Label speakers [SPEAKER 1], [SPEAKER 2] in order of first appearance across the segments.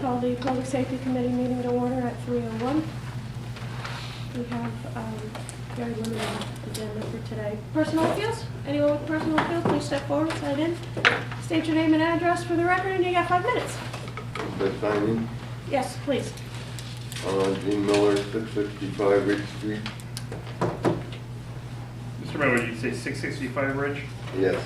[SPEAKER 1] call the Public Safety Committee meeting to order at 3:01. We have very limited agenda for today. Personal appeals? Anyone with personal appeal, please step forward, sign in. State your name and address for the record, and you got 5 minutes.
[SPEAKER 2] But signing,
[SPEAKER 1] Yes, please.
[SPEAKER 2] Gene Miller, 665 Ridge Street.
[SPEAKER 3] Mr. Miller, did you say 665 Ridge?
[SPEAKER 2] Yes.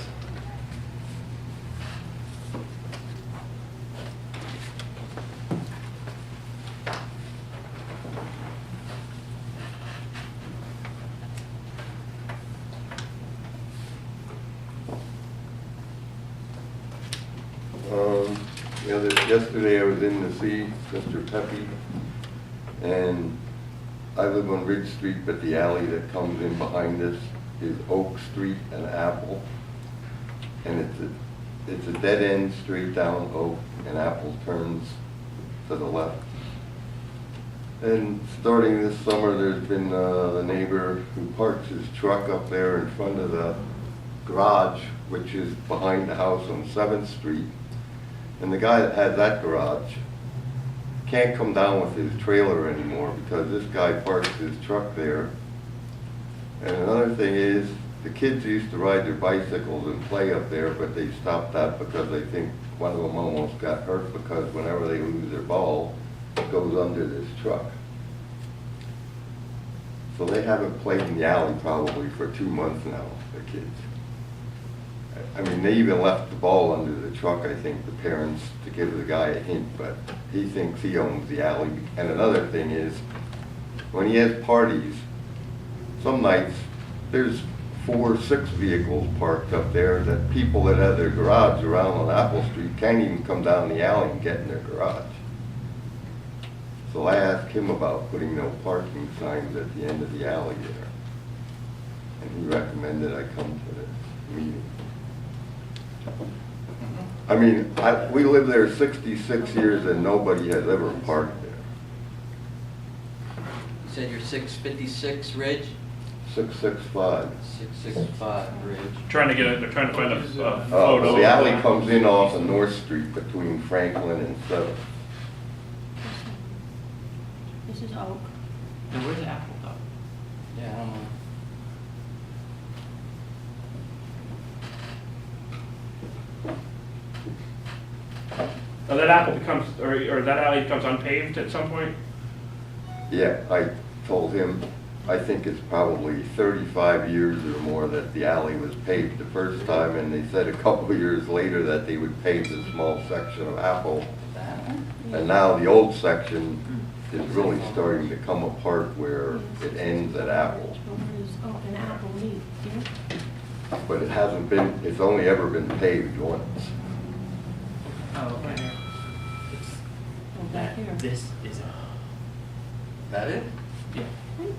[SPEAKER 2] Yesterday I was in to see Mr. Pepe, and I live on Ridge Street, but the alley that comes in behind us is Oak Street and Apple, and it's a dead end straight down Oak, and Apple turns to the left. And starting this summer, there's been the neighbor who parks his truck up there in front of the garage, which is behind the house on 7th Street. And the guy that had that garage can't come down with his trailer anymore because this guy parks his truck there. And another thing is, the kids used to ride their bicycles and play up there, but they stopped that because they think one of them almost got hurt because whenever they lose their ball, it goes under this truck. So they haven't played in the alley probably for 2 months now, the kids. I mean, they even left the ball under the truck, I think, the parents, to give the guy a hint, but he thinks he owns the alley. And another thing is, when he has parties, some nights, there's 4 or 6 vehicles parked up there that people that have their garage around on Apple Street can't even come down the alley and get in their garage. So I asked him about putting no parking signs at the end of the alley there. And he recommended I come to this meeting. I mean, we lived there 66 years and nobody has ever parked there.
[SPEAKER 4] You said you're 656 Ridge?
[SPEAKER 2] 665.
[SPEAKER 4] 665 Ridge.
[SPEAKER 3] They're trying to find a
[SPEAKER 2] Oh,
[SPEAKER 3] photo.
[SPEAKER 2] the alley comes in off of North Street between Franklin and 7th.
[SPEAKER 1] This is Oak.
[SPEAKER 5] And where's the Apple though?
[SPEAKER 4] Yeah, I don't know.
[SPEAKER 3] Oh, that apple becomes, or that alley becomes unpaved at some point?
[SPEAKER 2] Yeah, I told him, I think it's probably 35 years or more that the alley was paved the first time, and they said a couple of years later that they would pave the small section of Apple.
[SPEAKER 4] That one?
[SPEAKER 2] And now the old section is really starting to come apart where it ends at Apple.
[SPEAKER 1] Oh, an Apple leaf, yeah.
[SPEAKER 2] But it hasn't been, it's only ever been paved once.
[SPEAKER 5] Oh, right here.
[SPEAKER 1] Oh, back here.
[SPEAKER 5] This is it.
[SPEAKER 4] That it?
[SPEAKER 5] Yeah.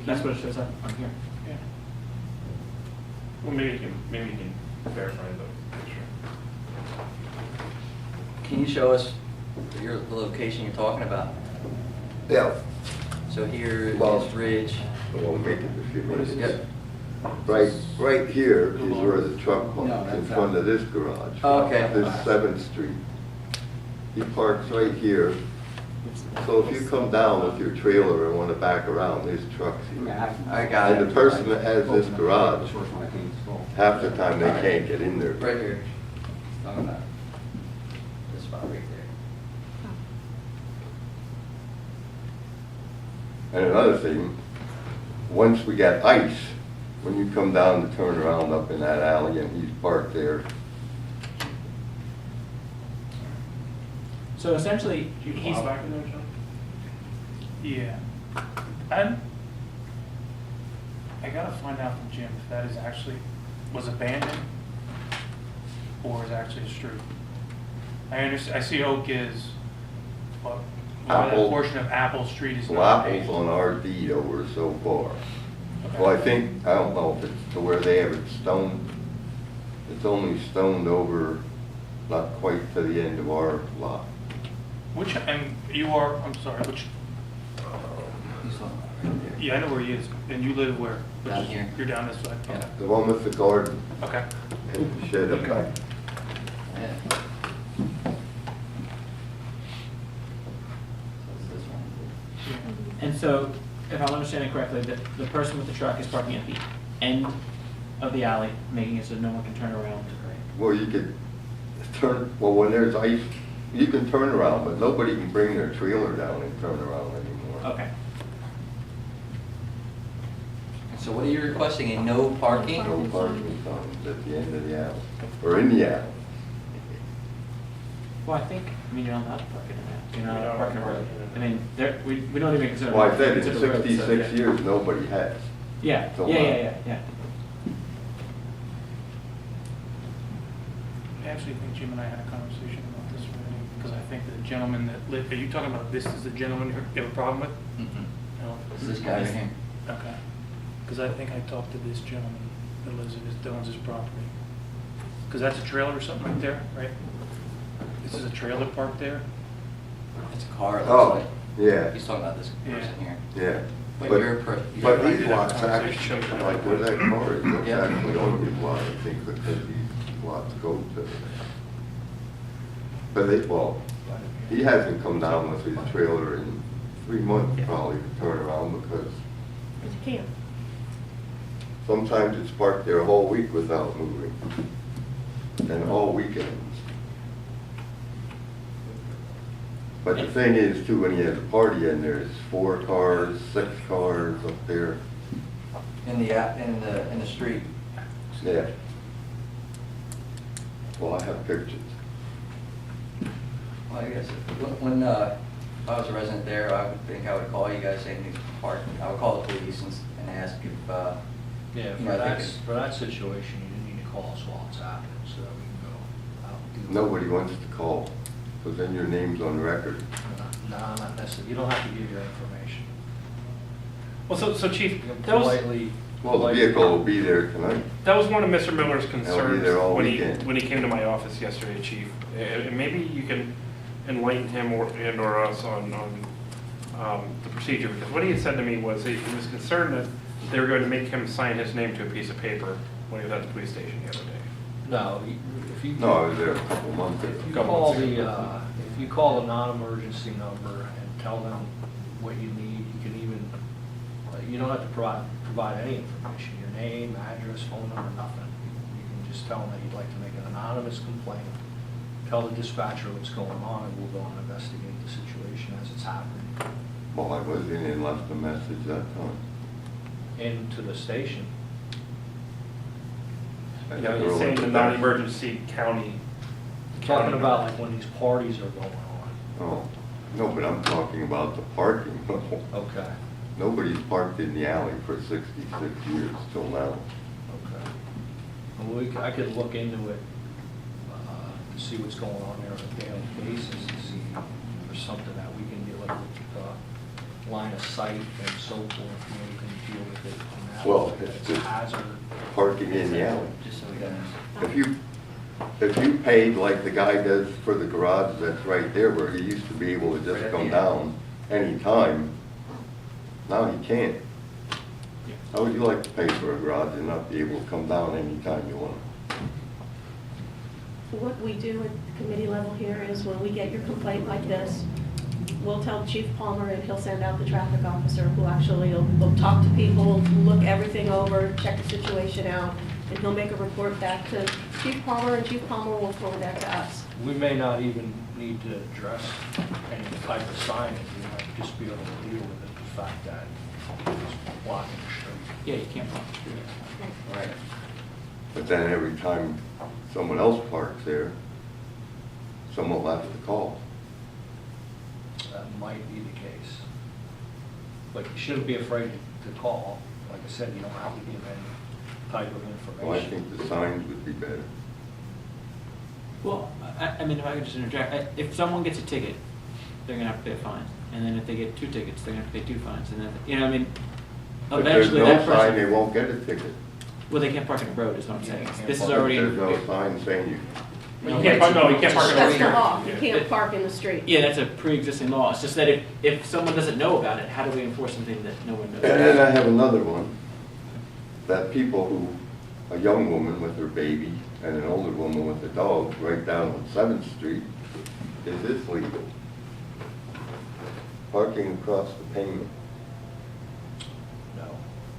[SPEAKER 3] That's what it says on
[SPEAKER 5] here.
[SPEAKER 3] Yeah. Well, maybe you can verify the picture.
[SPEAKER 4] Can you show us the location you're talking about?
[SPEAKER 2] Yeah.
[SPEAKER 4] So here
[SPEAKER 2] Well,
[SPEAKER 4] is Ridge.
[SPEAKER 2] I won't make it a few minutes.
[SPEAKER 4] Yep.
[SPEAKER 2] Right here is where the truck parks, in front of this garage.
[SPEAKER 4] Oh, okay.
[SPEAKER 2] This 7th Street. He parks right here. So if you come down with your trailer and want to back around, his truck's here.
[SPEAKER 4] I got it.
[SPEAKER 2] And the person that has this garage, half the time they can't get in there.
[SPEAKER 4] Right here. This spot right there.
[SPEAKER 2] And another thing, once we got ice, when you come down to turn around up in that alley and he's parked there,
[SPEAKER 5] So essentially,
[SPEAKER 3] He's back in there, John?
[SPEAKER 6] Yeah. I gotta find out from Jim if that is actually, was abandoned or is actually a street. I understand, I see Oak is, but that
[SPEAKER 2] Apple.
[SPEAKER 6] portion of Apple Street is
[SPEAKER 2] well,
[SPEAKER 6] not
[SPEAKER 2] Apple's
[SPEAKER 6] paved.
[SPEAKER 2] on our deed over so far.
[SPEAKER 6] Okay.
[SPEAKER 2] Well, I think, I don't know if it's to where they have it stoned. It's only stoned over, not quite to the end of our lot.
[SPEAKER 6] Which, and you are, I'm sorry, which, yeah, I know where he is, and you live where?
[SPEAKER 4] Down here.
[SPEAKER 6] You're down this way?
[SPEAKER 4] Yeah.
[SPEAKER 6] Okay.
[SPEAKER 2] The one with the garden
[SPEAKER 6] Okay.
[SPEAKER 2] and the shed up back.
[SPEAKER 4] Yeah.
[SPEAKER 5] And so, if I'm understanding correctly, the person with the truck is parking at the end of the alley, making it so no one can turn around.
[SPEAKER 2] Well, you could turn, well, when there's ice, you can turn around, but nobody can bring their trailer down and turn around anymore.
[SPEAKER 5] Okay.
[SPEAKER 4] So what are you requesting, a no parking?
[SPEAKER 2] No parking signs at the end of the alley, or in the alley.
[SPEAKER 5] Well, I mean, you're not allowed to park in it. You're not allowed to park in a road. I mean, we don't even consider.
[SPEAKER 2] Well, I said in
[SPEAKER 5] consider roads, so,
[SPEAKER 2] 66
[SPEAKER 5] yeah.
[SPEAKER 2] years, nobody has.
[SPEAKER 5] Yeah,
[SPEAKER 2] So,
[SPEAKER 5] yeah.
[SPEAKER 6] I actually think Jim and I had a conversation about this already, because I think the gentleman that lived, are you talking about this is the gentleman you have a problem with?
[SPEAKER 4] Mm-mm.
[SPEAKER 6] No?
[SPEAKER 4] It's this guy right here.
[SPEAKER 6] Okay. Because I think I talked to this gentleman that lives in that owns his property. Because that's a trailer or something right there, right? This is a trailer parked there?
[SPEAKER 4] It's a car, it
[SPEAKER 2] Oh,
[SPEAKER 4] looks like.
[SPEAKER 2] yeah,
[SPEAKER 4] He's talking about this person here.
[SPEAKER 2] yeah.
[SPEAKER 4] But
[SPEAKER 2] But,
[SPEAKER 4] you're
[SPEAKER 2] but
[SPEAKER 6] I
[SPEAKER 2] these
[SPEAKER 6] did have a
[SPEAKER 2] lots
[SPEAKER 6] conversation.
[SPEAKER 2] actually, like where that car is, that's
[SPEAKER 4] Yeah.
[SPEAKER 2] actually on his lot, I think, because these lots go to. But they, well, he hasn't come down with his trailer in 3 months probably to turn around because
[SPEAKER 1] Because you can't.
[SPEAKER 2] sometimes it's parked there a whole week without moving. And all weekends. But the thing is too, when he has a party and there's 4 cars, 6 cars up there.
[SPEAKER 4] In the street.
[SPEAKER 2] Yeah. Well, I have pictures.
[SPEAKER 4] Well, I guess, when if I was a resident there, I would think I would call you guys saying to park, I would call the police and ask if,
[SPEAKER 7] Yeah,
[SPEAKER 4] you
[SPEAKER 7] for
[SPEAKER 4] know, I
[SPEAKER 7] that,
[SPEAKER 4] think
[SPEAKER 7] for that situation, you need to call us while it's happening, so that we can go out and do.
[SPEAKER 2] Nobody wants to call, because then your name's on record.
[SPEAKER 7] No, not necessarily, you don't have to give your information.
[SPEAKER 8] Well, so Chief,
[SPEAKER 7] You can
[SPEAKER 8] that was,
[SPEAKER 7] politely.
[SPEAKER 2] Well, the vehicle will be there tonight.
[SPEAKER 8] that was one of Mr. Miller's
[SPEAKER 2] They'll be
[SPEAKER 8] concerns
[SPEAKER 2] there all
[SPEAKER 8] when he,
[SPEAKER 2] weekend.
[SPEAKER 8] when he came to my office yesterday, Chief. And maybe you can enlighten him or us on the procedure, because what he had said to me was he was concerned that they were going to make him sign his name to a piece of paper when he was at the police station the other day.
[SPEAKER 7] No, if you.
[SPEAKER 2] No, I was there a couple months ago.
[SPEAKER 7] If you
[SPEAKER 8] Couple
[SPEAKER 7] call
[SPEAKER 8] months ago.
[SPEAKER 7] if you call the non-emergency number and tell them what you need, you can even, you don't have to provide any information, your name, address, phone number, nothing. You can just tell them that you'd like to make an anonymous complaint, tell the dispatcher what's going on, and we'll go and investigate the situation as it's happening
[SPEAKER 2] Well, I was in and left a message that time.
[SPEAKER 7] into the station.
[SPEAKER 2] And
[SPEAKER 8] Yeah,
[SPEAKER 2] the
[SPEAKER 8] he's
[SPEAKER 2] girl
[SPEAKER 8] saying
[SPEAKER 2] in
[SPEAKER 8] the
[SPEAKER 2] back-
[SPEAKER 8] non-emergency county.
[SPEAKER 7] Talking about like when these parties are going on.
[SPEAKER 2] Oh, no, but I'm talking about the parking.
[SPEAKER 7] Okay,
[SPEAKER 2] Nobody's parked in the alley for 66 years till now.
[SPEAKER 7] okay. Well, I could look into it, to see what's going on there on a daily basis, to see if there's something that we can deal with, line of sight and so forth, you know, we can deal with it on that.
[SPEAKER 2] Well,
[SPEAKER 7] If
[SPEAKER 2] it's
[SPEAKER 7] it's a
[SPEAKER 2] just
[SPEAKER 7] hazard.
[SPEAKER 2] parking in the alley.
[SPEAKER 4] just so we don't.
[SPEAKER 2] If you paid like the guy does for the garage that's right there where he used to be able to
[SPEAKER 4] Right
[SPEAKER 2] just
[SPEAKER 4] at
[SPEAKER 2] come
[SPEAKER 4] the end.
[SPEAKER 2] down anytime, now he can't. How would you like to pay for a garage and not be able to come down anytime you want?
[SPEAKER 1] What we do at the committee level here is when we get your complaint like this, we'll tell Chief Palmer and he'll send out the traffic officer who actually will talk to people, look everything over, check the situation out, and he'll make a report back to Chief Palmer, and Chief Palmer will forward that to us.
[SPEAKER 7] We may not even need to address any type of signage, we might just be able to deal with it, the fact that it's blocking the street.
[SPEAKER 5] Yeah, you can't park the street.
[SPEAKER 4] Right.
[SPEAKER 2] But then every time someone else parks there, someone will have to call.
[SPEAKER 7] That might be the case. But you shouldn't be afraid to call. Like I said, you don't have to give any type of
[SPEAKER 2] Well, I
[SPEAKER 7] information.
[SPEAKER 2] think the signs would be better.
[SPEAKER 5] Well, I mean, if I could just interject, if someone gets a ticket, they're gonna have to pay a fine. And then if they get 2 tickets, they're gonna have to pay 2 fines. And then, you know, I mean,
[SPEAKER 2] If there's
[SPEAKER 5] eventually
[SPEAKER 2] no
[SPEAKER 5] that
[SPEAKER 2] sign, they
[SPEAKER 5] person,
[SPEAKER 2] won't get a ticket.
[SPEAKER 5] well, they can't park on the road, is what I'm
[SPEAKER 7] Yeah,
[SPEAKER 5] saying.
[SPEAKER 7] you can't
[SPEAKER 5] This is
[SPEAKER 7] park.
[SPEAKER 5] already.
[SPEAKER 2] There's no sign saying you,
[SPEAKER 8] You can't park, no, you can't park in the
[SPEAKER 1] That's
[SPEAKER 8] street.
[SPEAKER 1] the law, you
[SPEAKER 8] Yeah.
[SPEAKER 1] can't park in the street.
[SPEAKER 5] Yeah, that's a pre-existing law. It's just that if someone doesn't know about it, how do we enforce something that no one knows?
[SPEAKER 2] and then I have another one, that people who, a young woman with her baby and an older woman with a dog right down on 7th Street, is this legal? parking across the pavement.
[SPEAKER 7] No.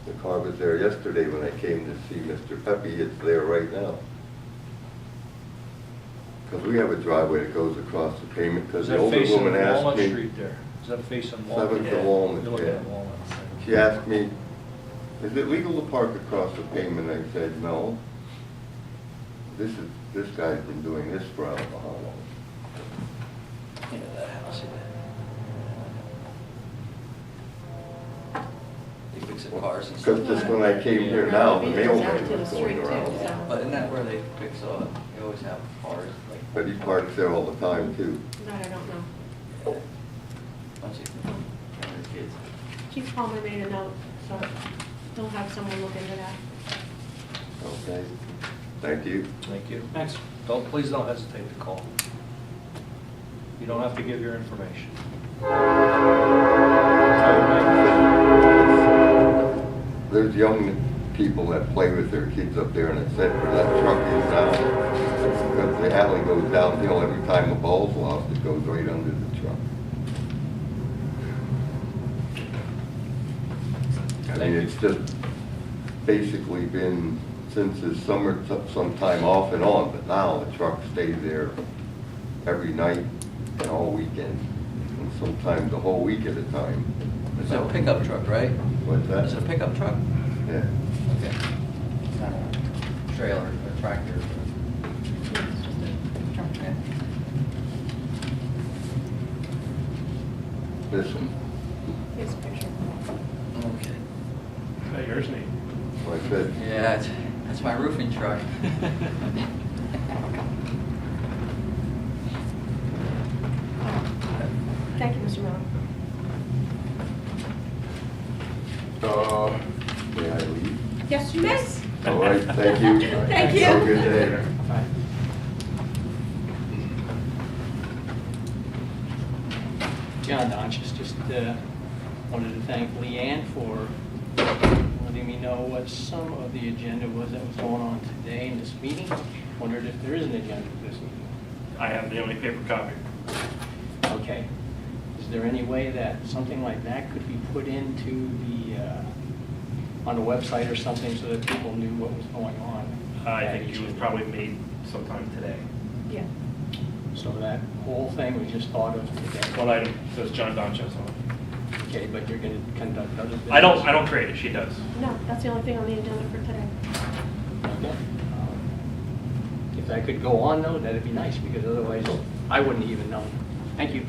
[SPEAKER 2] The car was there yesterday when I came to see Mr. Pepe. It's there right now. Because we have a driveway that goes across the pavement, because
[SPEAKER 7] Is
[SPEAKER 2] the
[SPEAKER 7] that
[SPEAKER 2] older
[SPEAKER 7] facing
[SPEAKER 2] woman asked
[SPEAKER 7] Walnut
[SPEAKER 2] me.
[SPEAKER 7] Street there? Is that facing Walnut?
[SPEAKER 2] 7th to Walnut,
[SPEAKER 7] You're looking
[SPEAKER 2] yeah.
[SPEAKER 7] at Walnut.
[SPEAKER 2] She asked me, is it legal to park across the pavement? I said, no. This guy's been doing this for I don't know how long.
[SPEAKER 4] You know that house, yeah. They fix up cars and stuff.
[SPEAKER 2] Because just when I came here now, the
[SPEAKER 1] Vehicles out
[SPEAKER 2] mailman
[SPEAKER 1] to the
[SPEAKER 2] was going
[SPEAKER 1] street too,
[SPEAKER 2] around.
[SPEAKER 1] so.
[SPEAKER 4] But isn't that where they fix all, they always have cars, like,
[SPEAKER 2] But he parks there all the time too.
[SPEAKER 1] That I don't know.
[SPEAKER 4] bunch of kids.
[SPEAKER 1] Chief Palmer made a note, so he'll have someone look into that.
[SPEAKER 2] Okay, thank you.
[SPEAKER 7] Thank you.
[SPEAKER 5] Thanks.
[SPEAKER 7] Please don't hesitate to call. You don't have to give your information.
[SPEAKER 2] There's young people that play with their kids up there, and it's said where that truck is now. Because the alley goes downhill every time the ball's lost, it goes right under the truck. I mean, it's just basically been since the summer, sometime off and on, but now the truck stays there every night and all weekend, and sometimes the whole week at a time.
[SPEAKER 4] It's a pickup truck, right?
[SPEAKER 2] What's that?
[SPEAKER 4] Is it a pickup truck?
[SPEAKER 2] Yeah.
[SPEAKER 4] Okay. It's not a trailer or tractor.
[SPEAKER 1] It's just a truck.
[SPEAKER 4] Yeah.
[SPEAKER 2] This one,
[SPEAKER 1] Here's a picture.
[SPEAKER 4] Okay.
[SPEAKER 8] Is that yours, Nate?
[SPEAKER 2] like I said,
[SPEAKER 4] Yeah, that's my roofing truck.
[SPEAKER 1] Thank you, Mr. Miller.
[SPEAKER 2] may I leave?
[SPEAKER 1] Yes, you may.
[SPEAKER 2] All right, thank you.
[SPEAKER 1] Thank you.
[SPEAKER 2] Have a good day.
[SPEAKER 5] Bye.
[SPEAKER 9] John Donchis, just wanted to thank Leanne for letting me know what some of the agenda was that was going on today in this meeting. Wondered if there is an agenda for this meeting.
[SPEAKER 8] I have the only paper copy.
[SPEAKER 9] Okay. Is there any way that something like that could be put into on the website or something so that people knew what was going on?
[SPEAKER 8] I think it was probably made sometime today.
[SPEAKER 1] Yeah.
[SPEAKER 9] So that whole thing was just thought of today.
[SPEAKER 8] One item says John Donchas on it.
[SPEAKER 9] Okay, but you're going to conduct other business?
[SPEAKER 8] I don't create it, she does.
[SPEAKER 1] No, that's the only thing on the agenda for today.
[SPEAKER 9] Okay. If that could go on though, that'd be nice, because otherwise I wouldn't even know. Thank you.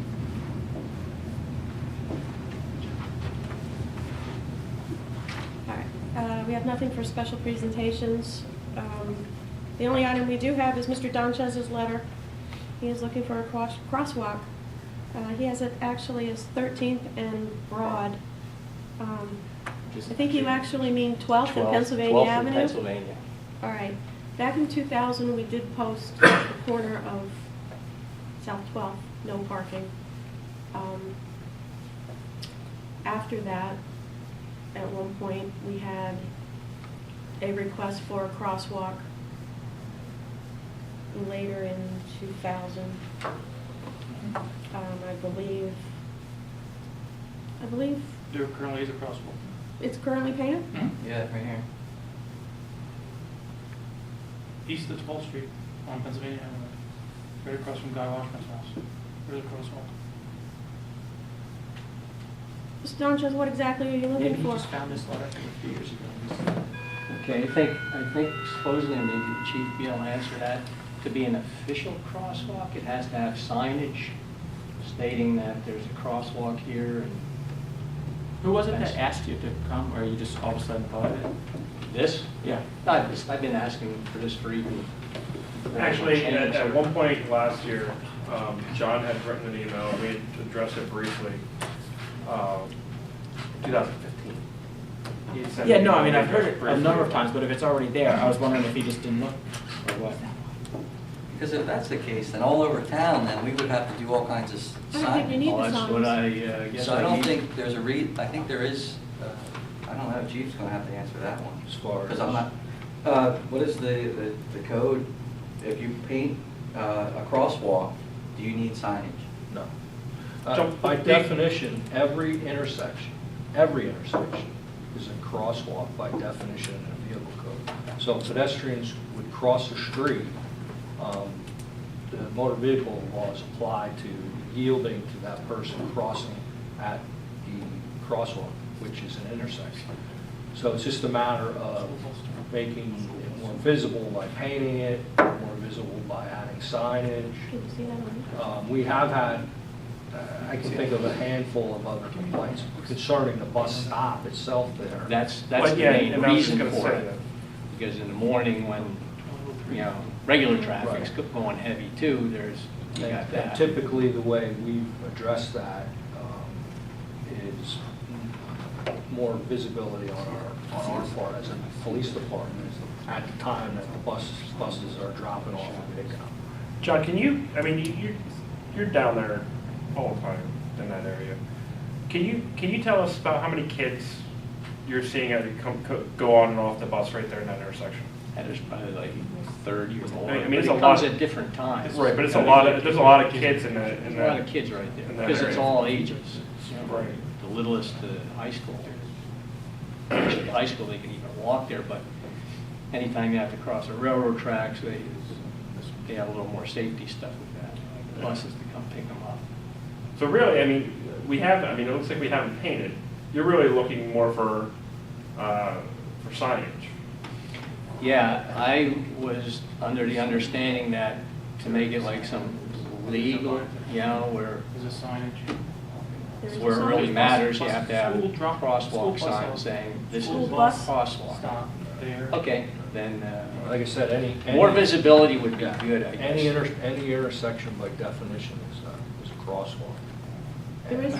[SPEAKER 1] All right, we have nothing for special presentations. The only item we do have is Mr. Donchez's letter. He is looking for a crosswalk. He has it actually as 13th and Broad. I think you actually mean 12th and Pennsylvania
[SPEAKER 9] 12th
[SPEAKER 1] Avenue?
[SPEAKER 9] and Pennsylvania.
[SPEAKER 1] All right. Back in 2000, we did post at the corner of South 12th, no parking. After that, at one point, we had a request for a crosswalk later in 2000. I believe
[SPEAKER 6] There currently is a crosswalk.
[SPEAKER 1] it's currently painted?
[SPEAKER 4] Yeah, right here.
[SPEAKER 6] East of 12th Street on Pennsylvania Avenue, right across from Guy Washburn's house. There's a crosswalk.
[SPEAKER 1] Mr. Donchez, what exactly are you looking
[SPEAKER 5] Maybe you
[SPEAKER 1] for?
[SPEAKER 5] just found this letter from a few years ago.
[SPEAKER 9] Okay, I think supposedly, maybe the chief be able to answer that. To be an official crosswalk, it has to have signage stating that there's a crosswalk here. And
[SPEAKER 5] Who was it that asked you to come, or you just all of a sudden thought of it?
[SPEAKER 9] this?
[SPEAKER 5] Yeah.
[SPEAKER 9] I've been asking for this for even.
[SPEAKER 8] Actually, at one point last year, John had written an email, we had addressed it briefly, 2015. He had sent
[SPEAKER 5] Yeah,
[SPEAKER 8] an
[SPEAKER 5] no, I
[SPEAKER 8] email
[SPEAKER 5] mean, I've heard it a
[SPEAKER 8] briefly.
[SPEAKER 5] number of times, but if it's already there, I was wondering if he just didn't look, or what.
[SPEAKER 4] Because if that's the case, then all over town, then we would have to do all kinds of
[SPEAKER 1] I don't think you
[SPEAKER 4] signage.
[SPEAKER 1] need
[SPEAKER 9] Well,
[SPEAKER 1] the
[SPEAKER 9] that's what
[SPEAKER 1] signs.
[SPEAKER 9] I guess
[SPEAKER 4] So I
[SPEAKER 9] I
[SPEAKER 4] don't
[SPEAKER 9] need.
[SPEAKER 4] think there's I think there is, I don't know, Chief's gonna have to answer that one.
[SPEAKER 7] As far
[SPEAKER 4] Because
[SPEAKER 7] as-
[SPEAKER 4] I'm not, what is the code? If you paint a crosswalk, do you need signage?
[SPEAKER 7] No. By definition, every intersection is a crosswalk by definition in the vehicle code. So if pedestrians would cross the street, the motor vehicle laws apply to yielding to that person crossing at the crosswalk, which is an intersection. So it's just a matter of making it more visible by painting it, more visible by adding signage.
[SPEAKER 1] Can you see that on?
[SPEAKER 7] We have had, I can think of a handful of other complaints concerning the bus stop itself there.
[SPEAKER 9] That's the
[SPEAKER 8] But yeah,
[SPEAKER 9] main
[SPEAKER 8] and I was just
[SPEAKER 9] reason
[SPEAKER 8] gonna
[SPEAKER 9] for
[SPEAKER 8] say
[SPEAKER 9] it.
[SPEAKER 8] that.
[SPEAKER 9] Because in the morning when, regular traffic's
[SPEAKER 7] Right.
[SPEAKER 9] going heavy too, you got
[SPEAKER 7] And
[SPEAKER 9] that.
[SPEAKER 7] typically, the way we've addressed that is more visibility on our part as a police department at the time that the buses are dropping off and picking up.
[SPEAKER 8] John, can you, I mean, you're down there all the time in that area. Can you tell us about how many kids you're seeing as you go on and off the bus right there in that intersection?
[SPEAKER 9] And there's probably like 30 or more.
[SPEAKER 8] I mean,
[SPEAKER 9] But
[SPEAKER 8] it's
[SPEAKER 9] it
[SPEAKER 8] a
[SPEAKER 9] comes
[SPEAKER 8] lot-
[SPEAKER 9] at different times.
[SPEAKER 8] Right, but it's a lot of, there's a lot of kids in that.
[SPEAKER 9] There's a lot of kids right there,
[SPEAKER 8] in that
[SPEAKER 9] because it's
[SPEAKER 8] area.
[SPEAKER 9] all ages.
[SPEAKER 8] Right.
[SPEAKER 9] The littlest to high school. Actually, high school, they can even walk there, but anytime you have to cross the railroad tracks, they have a little more safety stuff with that, like buses to come pick them up.
[SPEAKER 8] So really, I mean, it looks like we haven't painted. You're really looking more for signage.
[SPEAKER 9] Yeah, I was under the understanding that to make it like some legal, where
[SPEAKER 6] Is it signage?
[SPEAKER 1] There is a
[SPEAKER 9] where it
[SPEAKER 1] sign.
[SPEAKER 9] really matters, you have to have
[SPEAKER 6] School
[SPEAKER 9] a
[SPEAKER 6] drop- school
[SPEAKER 9] crosswalk
[SPEAKER 6] bus
[SPEAKER 9] sign
[SPEAKER 6] stop.
[SPEAKER 9] saying, this
[SPEAKER 1] School
[SPEAKER 9] is a
[SPEAKER 1] bus
[SPEAKER 9] crosswalk.
[SPEAKER 6] Stop there.
[SPEAKER 9] Okay, then,
[SPEAKER 7] Like I said, any
[SPEAKER 9] more visibility would be
[SPEAKER 7] yeah,
[SPEAKER 9] good, I
[SPEAKER 7] Any
[SPEAKER 9] guess.
[SPEAKER 7] any intersection by definition is a crosswalk.
[SPEAKER 1] There is,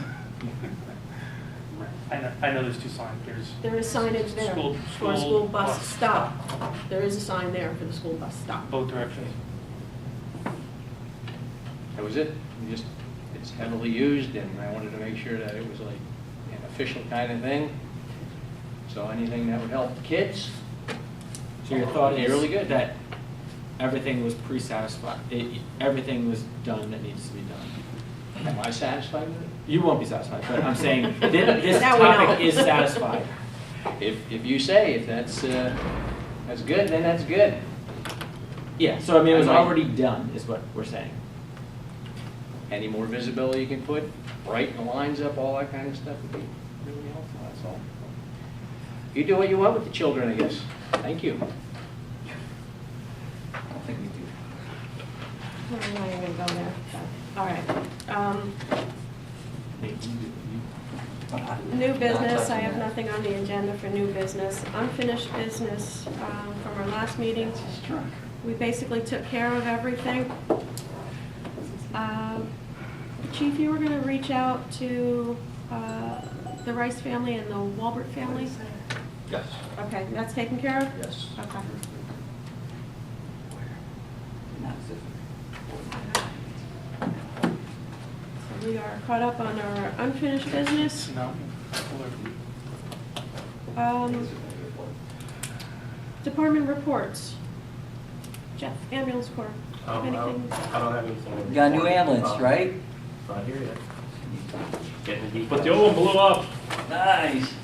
[SPEAKER 6] I know there's two signs.
[SPEAKER 1] there is signage there
[SPEAKER 6] School-
[SPEAKER 1] for a
[SPEAKER 6] school
[SPEAKER 1] school bus
[SPEAKER 6] bus
[SPEAKER 1] stop. There is a sign there for the school bus stop.
[SPEAKER 6] Both directions.
[SPEAKER 9] That was it. It's heavily used, and I wanted to make sure that it was like an official kind of thing. So anything that would help the kids.
[SPEAKER 5] So your thought
[SPEAKER 9] would be
[SPEAKER 5] is
[SPEAKER 9] really good.
[SPEAKER 5] that everything was pre-satisfied, everything was done that needs to be done?
[SPEAKER 9] Am I satisfied with it?
[SPEAKER 5] You won't be satisfied, but I'm saying this
[SPEAKER 1] That we know.
[SPEAKER 5] topic is satisfied.
[SPEAKER 9] If you say, if that's good, then that's good.
[SPEAKER 5] Yeah, so I mean, it was
[SPEAKER 9] I might-
[SPEAKER 5] already done, is what we're saying.
[SPEAKER 9] Any more visibility you can put, brighten the lines up, all that kind of stuff would be really helpful, that's all. You do what you want with the children, I guess. Thank you.
[SPEAKER 4] I don't think we do.
[SPEAKER 1] I'm not even gonna go there. All right. New business, I have nothing on the agenda for new business. Unfinished business from our last meeting. We basically took care of everything. Chief, you were gonna reach out to the Rice family and the Walbert family?
[SPEAKER 7] Yes,
[SPEAKER 1] Okay, that's taken care of?
[SPEAKER 7] yes.
[SPEAKER 1] Okay. So we are caught up on our unfinished business.
[SPEAKER 6] No.
[SPEAKER 1] Department reports. Jeff, ambulance corps, anything?
[SPEAKER 3] I don't have anything.
[SPEAKER 4] You got a new ambulance, right?
[SPEAKER 3] Not here yet. Getting the
[SPEAKER 8] But the old one blew up,
[SPEAKER 4] Nice.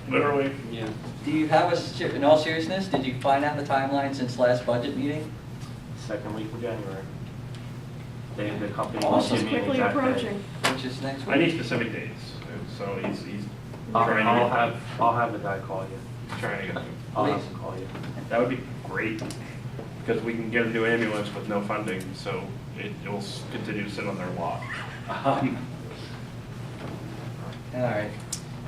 [SPEAKER 8] literally.
[SPEAKER 3] Yeah.
[SPEAKER 4] Do you have in all seriousness, did you find out the timeline since last budget meeting?
[SPEAKER 3] Second week of January. The company.
[SPEAKER 4] Awesome.
[SPEAKER 1] It's
[SPEAKER 3] gave me an
[SPEAKER 1] quickly
[SPEAKER 3] exact date.
[SPEAKER 1] approaching.
[SPEAKER 4] Which is next week?
[SPEAKER 8] I need specific dates, so he's
[SPEAKER 3] I'll
[SPEAKER 8] trying to get,
[SPEAKER 3] I'll have the guy call you.
[SPEAKER 8] he's trying to get them.
[SPEAKER 3] I'll have him call you.
[SPEAKER 8] That would be great, because we can get a new ambulance with no funding, so it will continue to sit on their lot.
[SPEAKER 4] All right.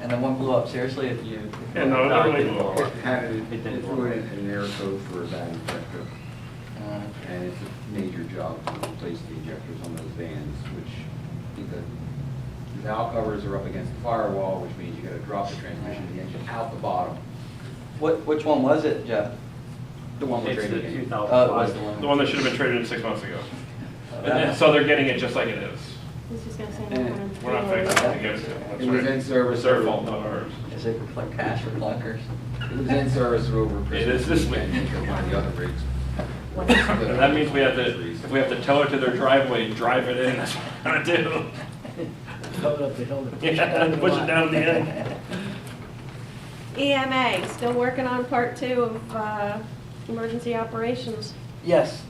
[SPEAKER 4] And then one blew up, seriously? If you.
[SPEAKER 8] Yeah, no, it literally blew up.
[SPEAKER 3] It didn't
[SPEAKER 10] It threw in an error code for a bad injector, and it's a major job to replace the injectors on those vans, which the valve covers are up against the firewall, which means you gotta drop the transmission of the engine out the bottom.
[SPEAKER 4] Which one was it, Jeff?
[SPEAKER 10] The one we're
[SPEAKER 3] It's the
[SPEAKER 10] trading in.
[SPEAKER 3] 2005.
[SPEAKER 4] Oh, it was the one.
[SPEAKER 8] The one that should have been traded in 6 months ago. And so they're getting it just like it is.
[SPEAKER 1] He's just gonna say
[SPEAKER 10] And
[SPEAKER 8] We're not fixing it against it. That's
[SPEAKER 10] It was
[SPEAKER 8] right.
[SPEAKER 10] in service.
[SPEAKER 8] It's their fault, not ours.
[SPEAKER 4] Is it like cash for clunkers?
[SPEAKER 10] It was in service over
[SPEAKER 8] It is
[SPEAKER 10] Christmas
[SPEAKER 8] this
[SPEAKER 10] weekend,
[SPEAKER 8] week.
[SPEAKER 10] until one of the other rigs.
[SPEAKER 8] And that means if we have to tow it to their driveway, drive it in, that's what we're gonna do.
[SPEAKER 7] tow it up the hill to push it down.
[SPEAKER 3] Yeah,
[SPEAKER 7] the
[SPEAKER 3] push it
[SPEAKER 7] lot.
[SPEAKER 3] down to the end.
[SPEAKER 1] EMA, still working on part 2 of emergency operations.
[SPEAKER 7] Yes,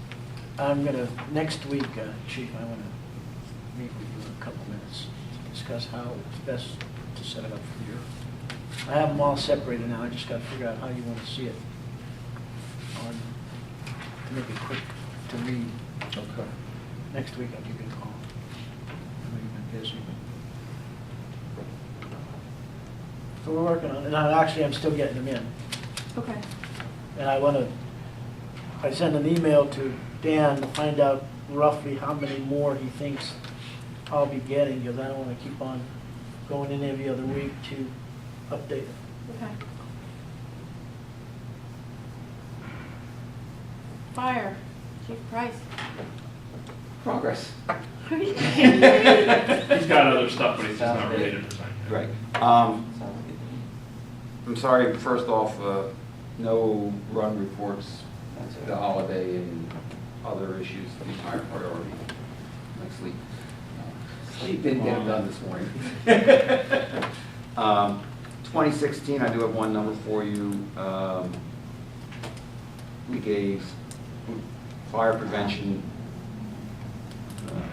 [SPEAKER 7] I'm gonna, next week, Chief, I wanna meet with you in a couple minutes to discuss how it's best to set it up for you. I have them all separated now, I just gotta figure out how you wanna see it on, to make it quick to read.
[SPEAKER 2] Okay.
[SPEAKER 7] Next week I'll give you a call. I know you've been busy, but. So we're working on it, and I'm still getting them in.
[SPEAKER 1] Okay.
[SPEAKER 7] And I sent an email to Dan to find out roughly how many more he thinks I'll be getting, because I don't want to keep on going in every other week to update it.
[SPEAKER 1] Okay. Fire, Chief Price.
[SPEAKER 10] Progress.
[SPEAKER 1] Are you kidding me?
[SPEAKER 3] He's got other stuff, but he's just not related to sign.
[SPEAKER 10] Right.
[SPEAKER 4] Sounds good.
[SPEAKER 10] I'm sorry, first off, no run reports,
[SPEAKER 4] That's it.
[SPEAKER 10] the holiday and other issues, the higher priority, like sleep. Sleep didn't get done this morning. 2016, I do have one number for you. We gave fire prevention,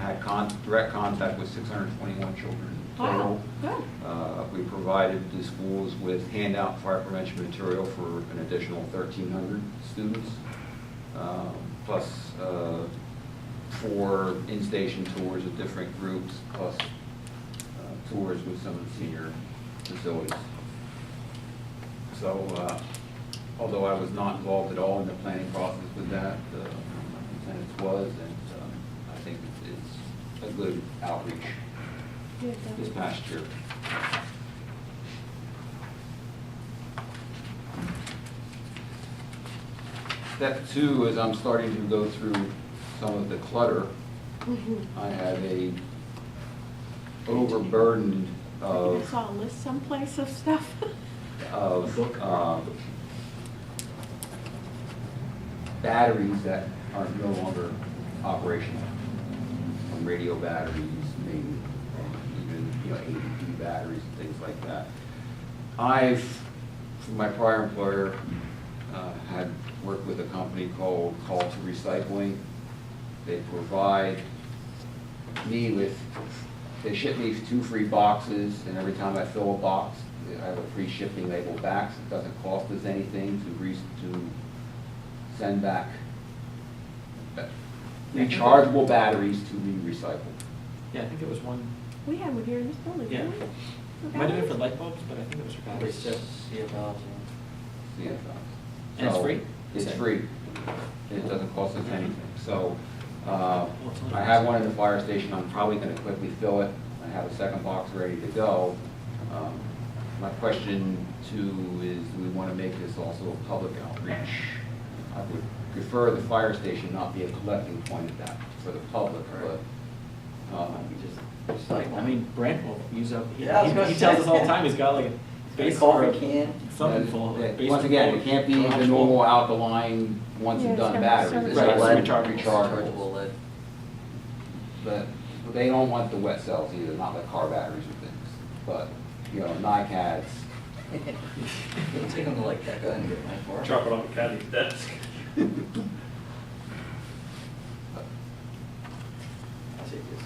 [SPEAKER 10] had direct contact with 621 children total.
[SPEAKER 1] Wow, good.
[SPEAKER 10] We provided the schools with handout fire prevention material for an additional 1,300 students, plus 4 in-station tours of different groups, plus tours with some of the senior facilities. So, although I was not involved at all in the planning process with that, the superintendent was, and I think it's a good outreach
[SPEAKER 1] Yeah,
[SPEAKER 10] this
[SPEAKER 1] definitely.
[SPEAKER 10] past year. Step 2 is I'm starting to go through some of the clutter.
[SPEAKER 1] Mhm.
[SPEAKER 10] I have a overburdened
[SPEAKER 1] I
[SPEAKER 10] of
[SPEAKER 1] saw a list someplace of stuff.
[SPEAKER 10] batteries that are no longer operational. From radio batteries, maybe even ADP batteries and things like that. I've, from my prior employer, had worked with a company called Call to Recycling. They provide me with, they ship me 2 free boxes, and every time I fill a box, I have a free shipping label back. So it doesn't cost us anything to send back rechargeable batteries to be recycled.
[SPEAKER 5] Yeah, I think it was one,
[SPEAKER 1] We had one here in this building,
[SPEAKER 5] yeah.
[SPEAKER 1] didn't we?
[SPEAKER 5] It might have been for light bulbs, but I think it was for batteries.
[SPEAKER 4] It's just CFLs and.
[SPEAKER 10] Yeah.
[SPEAKER 5] And it's
[SPEAKER 10] So,
[SPEAKER 5] free?
[SPEAKER 10] It's
[SPEAKER 5] Okay.
[SPEAKER 10] free. It doesn't cost us anything. So, I have one in the fire station. I'm probably gonna quickly fill it. I have a second box ready to go. My question too is, do we wanna make this also a public outreach? I would prefer the fire station not be a collecting point of that for the public, but,
[SPEAKER 4] Just like,
[SPEAKER 5] I mean, Brent will use up, he
[SPEAKER 4] Yeah, I was gonna
[SPEAKER 5] he tells
[SPEAKER 4] say.
[SPEAKER 5] us all the time, he's got like a base
[SPEAKER 4] coffee
[SPEAKER 5] or
[SPEAKER 4] can.
[SPEAKER 5] something full.
[SPEAKER 10] Yeah,
[SPEAKER 5] a base
[SPEAKER 10] once again,
[SPEAKER 5] full,
[SPEAKER 10] it can't be
[SPEAKER 5] garage
[SPEAKER 10] the
[SPEAKER 5] full.
[SPEAKER 10] normal alkaline, once
[SPEAKER 1] Yeah,
[SPEAKER 10] and
[SPEAKER 1] it's
[SPEAKER 10] done
[SPEAKER 1] gotta be
[SPEAKER 10] batteries.
[SPEAKER 1] serviced.
[SPEAKER 10] It's
[SPEAKER 5] Right,
[SPEAKER 10] like
[SPEAKER 5] it's rechargeable.
[SPEAKER 10] rechargeable.
[SPEAKER 4] lead.
[SPEAKER 10] But they don't want the wet cells either, not like car batteries or things. But, NiCads.
[SPEAKER 4] You'll take them to like that guy and get my car.
[SPEAKER 3] Drop it on the caddy's desk.
[SPEAKER 4] I say this.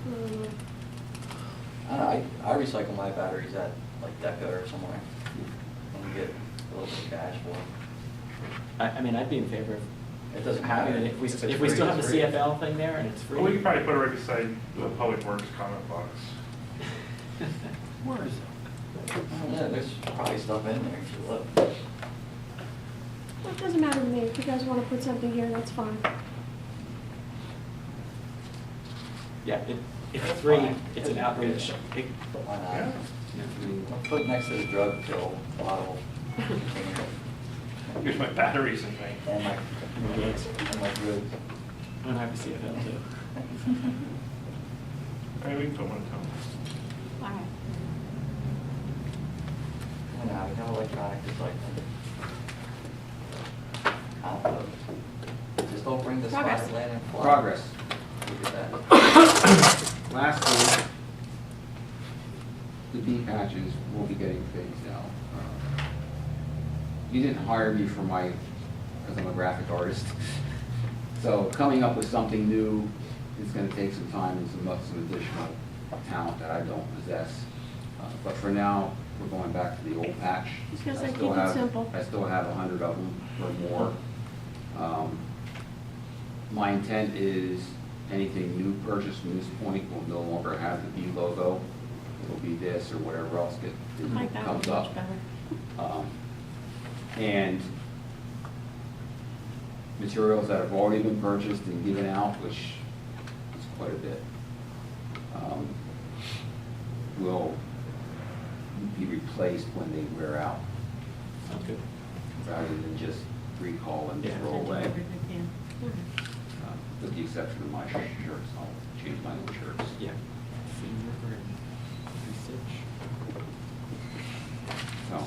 [SPEAKER 1] Mm,
[SPEAKER 4] I recycle my batteries at like DECA or somewhere and get a little bit of cash for them.
[SPEAKER 5] I mean, I'd be in favor of
[SPEAKER 4] It doesn't
[SPEAKER 5] having
[SPEAKER 4] matter.
[SPEAKER 5] it, if we
[SPEAKER 4] it's
[SPEAKER 5] still
[SPEAKER 4] free,
[SPEAKER 5] have the
[SPEAKER 4] it's free.
[SPEAKER 5] CFL thing there and it's free.
[SPEAKER 8] Well, we could probably put it right beside the Public Works comment box.
[SPEAKER 7] Where is it?
[SPEAKER 4] Yeah, there's probably stuff in there if you look.
[SPEAKER 1] Well, it doesn't matter to me. If you guys want to put something here, that's fine.
[SPEAKER 5] Yeah, it's
[SPEAKER 4] That's
[SPEAKER 5] free,
[SPEAKER 4] fine.
[SPEAKER 5] it's an outreach. It-
[SPEAKER 4] But why not?
[SPEAKER 8] Yeah.
[SPEAKER 4] I'll put it next to the drug pill bottle.
[SPEAKER 3] Here's my batteries and thing.
[SPEAKER 4] And my,
[SPEAKER 5] Yes.
[SPEAKER 4] and my goods.
[SPEAKER 5] I don't have the CFL too.
[SPEAKER 8] All right, we can put one at home.
[SPEAKER 1] All right.
[SPEAKER 4] And I would have electronic recycling. I don't know. Just don't bring the
[SPEAKER 1] Progress.
[SPEAKER 4] spotted land and fly.
[SPEAKER 10] Progress.
[SPEAKER 4] Look at that.
[SPEAKER 10] Lastly, the B patches will be getting phased out. You didn't hire me for because I'm a graphic artist. So coming up with something new is gonna take some time and some additional talent that I don't possess. But for now, we're going back to the old patch.
[SPEAKER 1] I was gonna say,
[SPEAKER 10] I still
[SPEAKER 1] keep it
[SPEAKER 10] have-
[SPEAKER 1] simple.
[SPEAKER 10] I still have 100 of them or more. My intent is anything new purchased from this point will no longer have the B logo. It'll be this or whatever else
[SPEAKER 1] I like that one
[SPEAKER 10] comes
[SPEAKER 1] much
[SPEAKER 10] up.
[SPEAKER 1] better.
[SPEAKER 10] And materials that have already been purchased and given out, which is quite a bit, will be replaced when they wear out,
[SPEAKER 5] Sounds good.
[SPEAKER 10] rather than just recall and
[SPEAKER 5] Yeah.
[SPEAKER 10] throw away.
[SPEAKER 1] Yeah.
[SPEAKER 10] With the exception of my shirts, I'll change my own shirts.
[SPEAKER 5] Yeah.
[SPEAKER 10] So,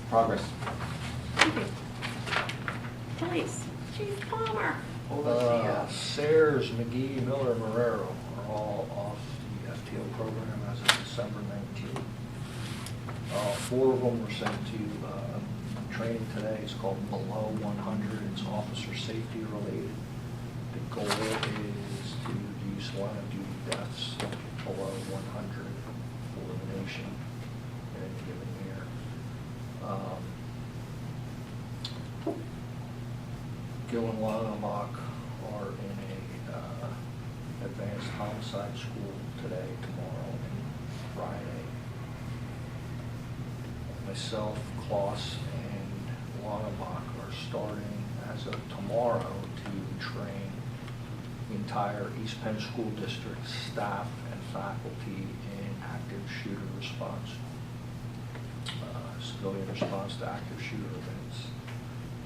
[SPEAKER 10] progress.
[SPEAKER 1] Thank you. Nice. Chief Palmer.
[SPEAKER 7] Sayers, McGee, Miller, Marrero are all off the FTO program as of December 19th. 4 of them were sent to training today. It's called Below 100. It's officer safety related. The goal is to reduce line of duty deaths below 100 for the nation in any given year. Gil and Longmont are in a advanced homicide school today, tomorrow, and Friday. Myself, Klaus, and Longmont are starting as of tomorrow to train the entire East Penn School District staff and faculty in active shooter response, civilian response to active shooter events.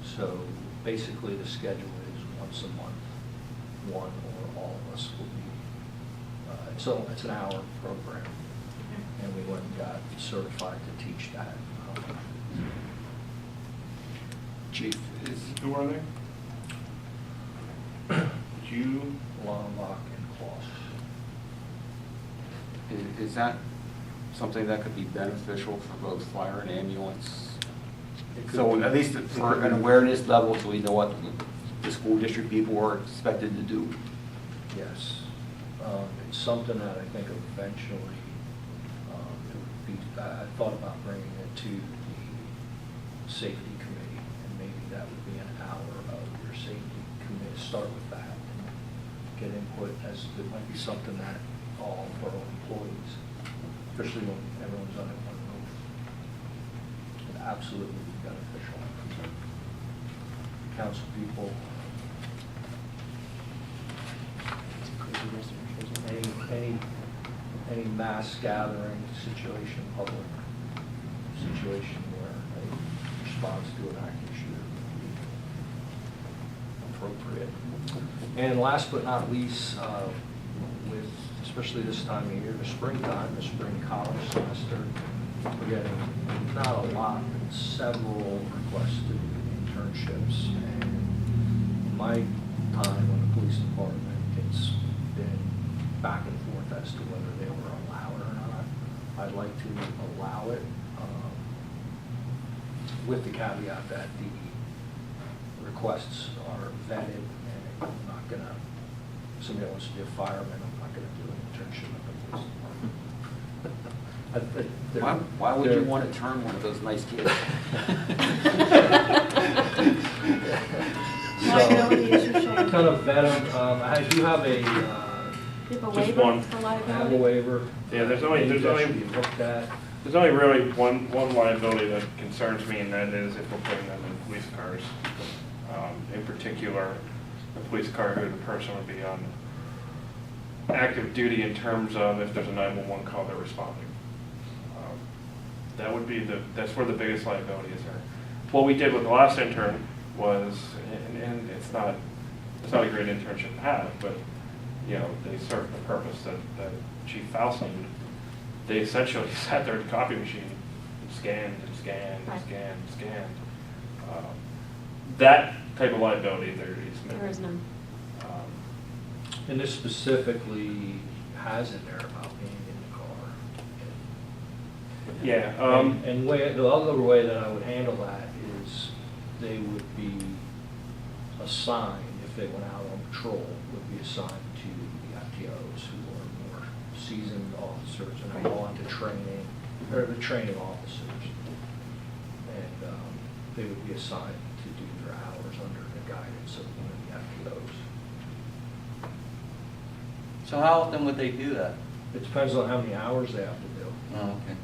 [SPEAKER 7] So basically the schedule is once a month, one or all of us will be, it's an hour program. And we went and got certified to teach that.
[SPEAKER 10] Chief,
[SPEAKER 8] Who are they? You,
[SPEAKER 7] Lombok and Kloss.
[SPEAKER 10] is that something that could be beneficial for both fire and ambulance? So at least for an awareness level, so we know what the school district people are expected to do.
[SPEAKER 7] Yes. It's something that I think eventually, it would be, I thought about bringing it to the safety committee, and maybe that would be an hour of your safety committee, start with that, and get input, as it might be something that all of our employees, especially when everyone's on it one roof, would absolutely be beneficial. Council people, any mass gathering situation, public situation where a response to an active shooter would be appropriate. And last but not least, with especially this time of year, the springtime, the spring college semester, we're getting not a lot, but several requests to do internships. And in my time in the police department, it's been back and forth as to whether they were allowed or not. I'd like to allow it, with the caveat that the requests are vetted, and I'm not gonna, if somebody wants to be a fireman, I'm not gonna do an internship at the police department.
[SPEAKER 10] Why would you want to turn one of those nice kids?
[SPEAKER 1] Liability issue, Shane.
[SPEAKER 7] Kind of vet them. I do have a,
[SPEAKER 1] You have a
[SPEAKER 8] Just
[SPEAKER 1] waiver
[SPEAKER 8] one.
[SPEAKER 1] for
[SPEAKER 7] I have a
[SPEAKER 1] liability?
[SPEAKER 7] waiver.
[SPEAKER 8] Yeah, there's
[SPEAKER 7] Maybe that
[SPEAKER 8] only
[SPEAKER 7] should be looked at.
[SPEAKER 8] There's only really one liability that concerns me, and that is if we're putting them in police cars. In particular, a police car who the person would be on active duty in terms of if there's a 911 call, they're responding. That would be that's where the biggest liability is there. What we did with the last intern was, and it's not a great internship to have, but you know, they served the purpose that Chief Faust needed. They essentially sat there at the copy machine and scanned and scanned and scanned and scanned. That type of liability there is none.
[SPEAKER 1] There is none.
[SPEAKER 7] And this specifically has in there about being in the car.
[SPEAKER 8] Yeah,
[SPEAKER 7] And the other way that I would handle that is they would be assigned, if they went out on patrol, would be assigned to the ITOs who are more seasoned officers and have gone to training, or the training officers. And they would be assigned to do their hours under the guidance of one of the ITOs.
[SPEAKER 4] So how often would they do that?
[SPEAKER 7] It depends on how many hours they have to do.
[SPEAKER 4] Oh, okay.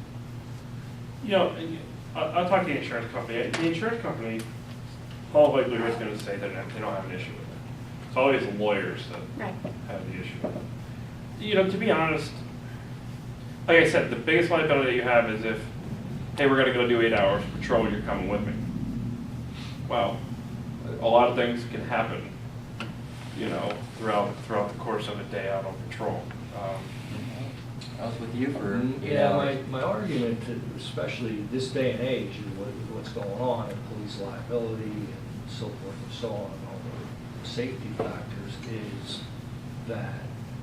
[SPEAKER 8] you know, I'll talk to the insurance company. The insurance company, all likelihood is going to say that they don't have an issue with it. It's always the lawyers that
[SPEAKER 1] Right.
[SPEAKER 8] have the issue with it. You know, to be honest, like I said, the biggest liability you have is if, hey, we're going to go do 8 hours patrol, you're coming with me. Well, a lot of things can happen, you know, throughout the course of a day out on patrol.
[SPEAKER 4] I was with you for 8
[SPEAKER 7] Yeah,
[SPEAKER 4] hours.
[SPEAKER 7] my argument, especially this day and age, is what's going on in police liability and so forth and so on, and all the safety factors, is that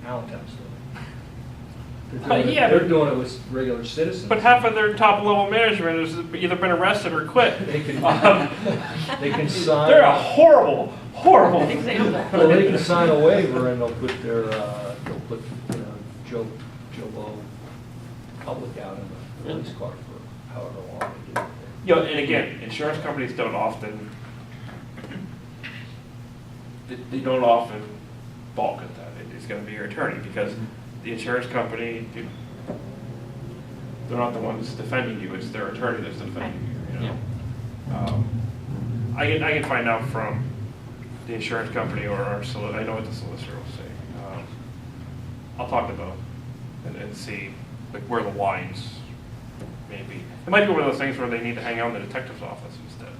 [SPEAKER 7] Allentown's doing it.
[SPEAKER 8] Yeah,
[SPEAKER 7] They're doing it with regular citizens.
[SPEAKER 8] But half of their top level management has either been arrested or quit.
[SPEAKER 7] They can sign.
[SPEAKER 8] They're a horrible, horrible
[SPEAKER 1] Example.
[SPEAKER 7] Well, they can sign a waiver and they'll put Joe Blow public out in the police car for however long they do it.
[SPEAKER 8] You know, and again, insurance companies don't often, they don't often balk at that. It's going to be your attorney, because the insurance company, they're not the ones defending you, it's their attorney that's defending you, you know. I can find out from the insurance company or our I know what the solicitor will say. I'll talk to both and see like where the lines may be. It might be one of those things where they need to hang out in the detective's office instead,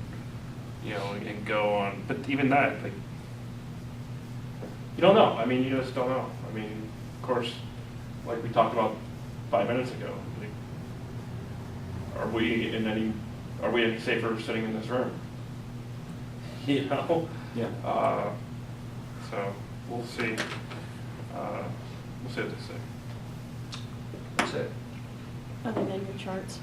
[SPEAKER 8] you know, and go on. But even that, like, you don't know. I mean, you just don't know. I mean, of course, like we talked about 5 minutes ago, like, are we any safer sitting in this room? You know?
[SPEAKER 5] Yeah.
[SPEAKER 8] So we'll see. We'll see what they say.
[SPEAKER 7] That's it.
[SPEAKER 1] Other than your charts.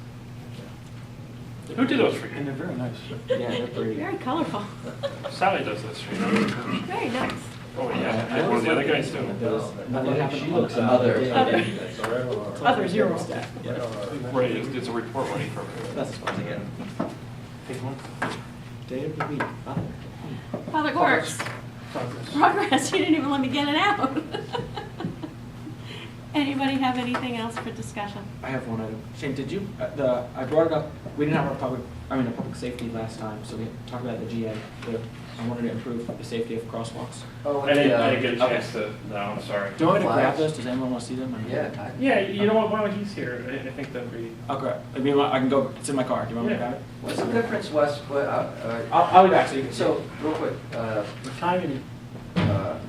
[SPEAKER 8] Who did those for
[SPEAKER 5] And
[SPEAKER 8] you?
[SPEAKER 5] they're very nice. Yeah, they're pretty.
[SPEAKER 1] Very colorful.
[SPEAKER 8] Sally does this for you.
[SPEAKER 1] Very nice.
[SPEAKER 8] Oh, yeah, one of the other guys too.
[SPEAKER 5] Nothing happened.
[SPEAKER 7] She looks out.
[SPEAKER 4] Other.
[SPEAKER 1] Other zero stuff.
[SPEAKER 8] Right, it's a report writing program.
[SPEAKER 5] That's fun again. Take one. Day of the week.
[SPEAKER 1] Public Works. Progress, you didn't even let me get it out. Anybody have anything else for discussion?
[SPEAKER 5] I have one item. Shane, did you, I brought it up, we didn't have a public safety last time, so we talked about the GA. I wanted to improve the safety of crosswalks.
[SPEAKER 4] Oh,
[SPEAKER 8] I didn't get a
[SPEAKER 5] Okay.
[SPEAKER 8] chance to, no, I'm sorry.
[SPEAKER 5] Do you want me to grab
[SPEAKER 4] Flags.
[SPEAKER 5] those? Does anyone want to see them?
[SPEAKER 4] Yeah.
[SPEAKER 8] Yeah, you know what, while he's here, I think that'd be,
[SPEAKER 5] Okay, I mean, I can go, it's in my car. Do you want me to
[SPEAKER 8] Yeah.
[SPEAKER 5] grab it?
[SPEAKER 4] What's the difference, Wes?
[SPEAKER 5] I'll be back so you can see.
[SPEAKER 4] So, real quick,
[SPEAKER 5] timing.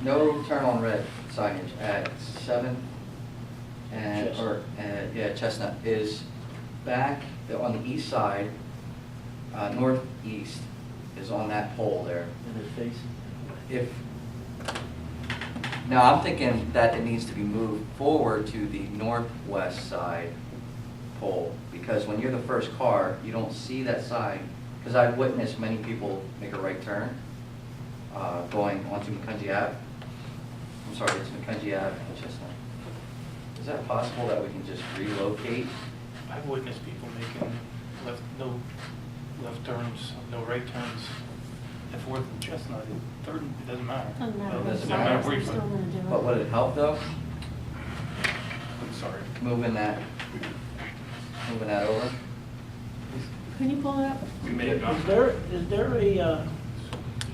[SPEAKER 4] no turn on red signage at 7th and, Chestnut is back on the east side, northeast is on that pole there. If, now I'm thinking that it needs to be moved forward to the northwest side pole, because when you're the first car, you don't see that sign, because I've witnessed many people make a right turn, going onto Mackenzie Ave. I'm sorry, it's Mackenzie Ave and Chestnut. Is that possible that we can just relocate?
[SPEAKER 6] I've witnessed people making no left turns, no right turns. At 4th and Chestnut, 3rd, it doesn't matter.
[SPEAKER 1] Doesn't matter.
[SPEAKER 4] It doesn't
[SPEAKER 6] matter
[SPEAKER 1] Signs,
[SPEAKER 6] where
[SPEAKER 1] I'm
[SPEAKER 6] you
[SPEAKER 1] still
[SPEAKER 6] put it.
[SPEAKER 1] gonna do it.
[SPEAKER 4] But would it help though,
[SPEAKER 8] I'm sorry.
[SPEAKER 4] moving that over?
[SPEAKER 1] Can you pull it up?
[SPEAKER 8] We may have
[SPEAKER 11] Is
[SPEAKER 8] gone.
[SPEAKER 11] there a